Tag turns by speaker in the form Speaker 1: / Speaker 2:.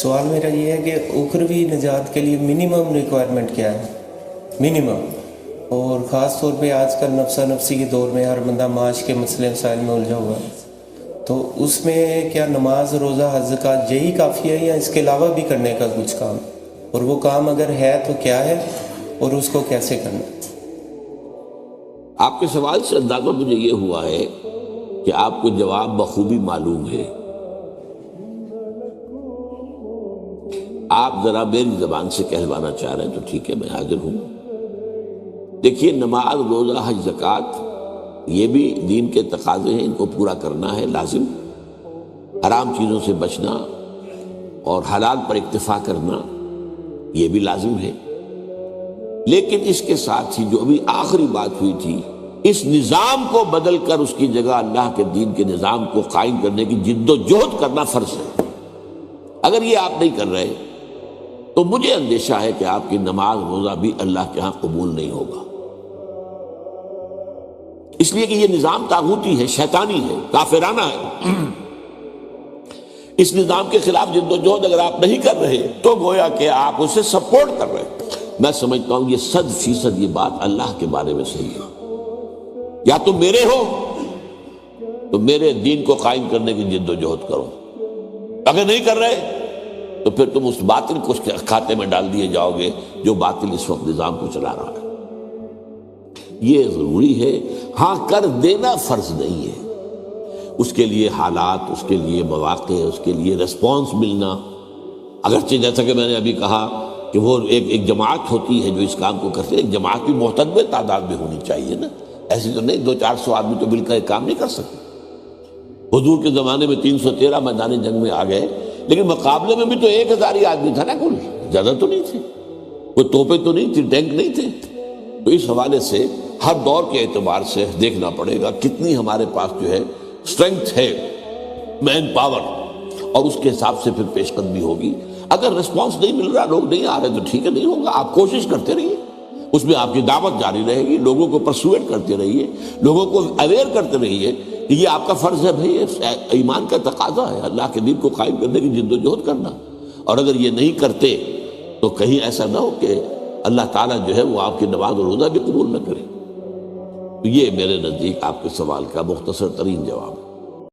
Speaker 1: سوال میرا یہ ہے کہ اخروی نجات کے لیے منیمم ریکوائرمنٹ کیا ہے؟ منیمم، اور خاص طور پہ آج کل نفسا نفسی کے دور میں ہر بندہ معاش کے مسئلے مسائل میں الجھا ہوا ہے، تو اس میں کیا نماز، روزہ، حج، زکوٰۃ یہی کافی ہے یا اس کے علاوہ بھی کرنے کا کچھ کام؟ اور وہ کام اگر ہے تو کیا ہے اور اس کو کیسے کرنا؟
Speaker 2: آپ کے سوال سے اندازہ مجھے یہ ہوا ہے کہ آپ کو جواب بخوبی معلوم ہے۔ آپ ذرا میری زبان سے کہلوانا چاہ رہے ہیں تو ٹھیک ہے، میں حاضر ہوں۔ دیکھیے، نماز، روزہ، حج، زکوٰۃ یہ بھی دین کے تقاضے ہیں، ان کو پورا کرنا ہے لازم۔ حرام چیزوں سے بچنا اور حلال پر اکتفا کرنا یہ بھی لازم ہے۔ لیکن اس کے ساتھ ہی جو ابھی آخری بات ہوئی تھی، اس نظام کو بدل کر اس کی جگہ اللہ کے دین کے نظام کو قائم کرنے کی جد و جہد کرنا فرض ہے۔ اگر یہ آپ نہیں کر رہے تو مجھے اندیشہ ہے کہ آپ کی نماز، روزہ بھی اللہ کے ہاں قبول نہیں ہوگا، اس لیے کہ یہ نظام طاغوتی ہے، شیطانی ہے، کافرانہ ہے۔ اس نظام کے خلاف جد و جہد اگر آپ نہیں کر رہے تو گویا کہ آپ اسے سپورٹ کر رہے ہیں۔ میں سمجھتا ہوں یہ 100% یہ بات اللہ کے بارے میں صحیح ہے۔ یا تم میرے ہو تو میرے دین کو قائم کرنے کی جد و جہد کرو، اگر نہیں کر رہے تو پھر تم اس باطل کو کھاتے میں ڈال دیے جاؤ گے جو باطل اس وقت نظام کو چلا رہا ہے۔ یہ ضروری ہے، ہاں کر دینا فرض نہیں ہے، اس کے لیے حالات، اس کے لیے مواقع، اس کے لیے ریسپانس ملنا۔ اگرچہ جیسا کہ میں نے ابھی کہا کہ وہ ایک جماعت ہوتی ہے جو اس کام کو کرتی ہے، ایک جماعت بھی معتدل تعداد میں ہونی چاہیے نا، ایسی تو نہیں 200-400 آدمی تو مل کر ایک کام نہیں کر سکتے۔ حضور کے زمانے میں 313 میدان جنگ میں آ گئے، لیکن مقابلے میں بھی تو 1000 ہی آدمی تھا نا، کل زیادہ تو نہیں تھے، کوئی توپیں تو نہیں تھی، ٹینک نہیں تھے۔ تو اس حوالے سے ہر دور کے اعتبار سے دیکھنا پڑے گا کتنی ہمارے پاس جو ہے اسٹرینگتھ ہے، مین پاور، اور اس کے حساب سے پھر پیش قدمی ہوگی۔ اگر رسپانس نہیں مل رہا، لوگ نہیں آ رہے تو ٹھیک ہے، نہیں ہوگا، آپ کوشش کرتے رہیے، اس میں آپ کی دعوت جاری رہے گی، لوگوں کو پرسویٹ کرتے رہیے، لوگوں کو اویئر کرتے رہیے کہ یہ آپ کا فرض ہے بھائی، ایمان کا تقاضا ہے اللہ کے دین کو قائم کرنے کی جد و جہد کرنا۔ اور اگر یہ نہیں کرتے تو کہیں ایسا نہ ہو کہ اللہ تعالیٰ جو ہے وہ آپ کی نماز و روزہ بھی قبول نہ کرے۔ تو یہ میرے نزدیک آپ کے سوال کا مختصر ترین جواب ہے۔